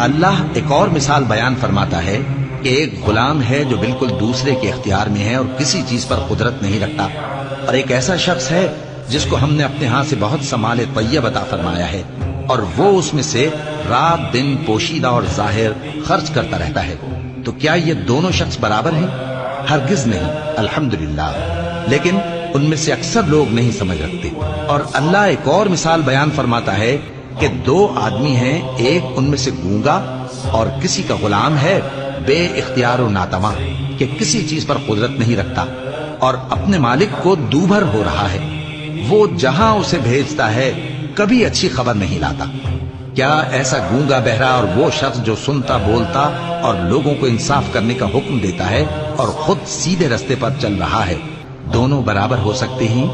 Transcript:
اللہ ایک اور مثال بیان فرماتا ہے کہ ایک غلام ہے جو بالکل دوسرے کے اختیار میں ہے اور کسی چیز پر قدرت نہیں رکھتا، اور ایک ایسا شخص ہے جس کو ہم نے اپنے ہاں سے بہت سا مال طیب عطا فرمایا ہے اور وہ اس میں سے رات دن پوشیدہ اور ظاہر خرچ کرتا رہتا ہے۔ تو کیا یہ دونوں شخص برابر ہیں؟ ہرگز نہیں، الحمدللہ، لیکن ان میں سے اکثر لوگ نہیں سمجھ رکھتے۔ اور اللہ ایک اور مثال بیان فرماتا ہے کہ دو آدمی ہیں، ایک ان میں سے گونگا اور کسی کا غلام ہے بے اختیار و ناتواں کہ کسی چیز پر قدرت نہیں رکھتا اور اپنے مالک کو دوبھر ہو رہا ہے، وہ جہاں اسے بھیجتا ہے کبھی اچھی خبر نہیں لاتا۔ کیا ایسا گونگا بہرا اور وہ شخص جو سنتا بولتا اور لوگوں کو انصاف کرنے کا حکم دیتا ہے اور خود سیدھے رستے پر چل رہا ہے، دونوں برابر ہو سکتے ہیں؟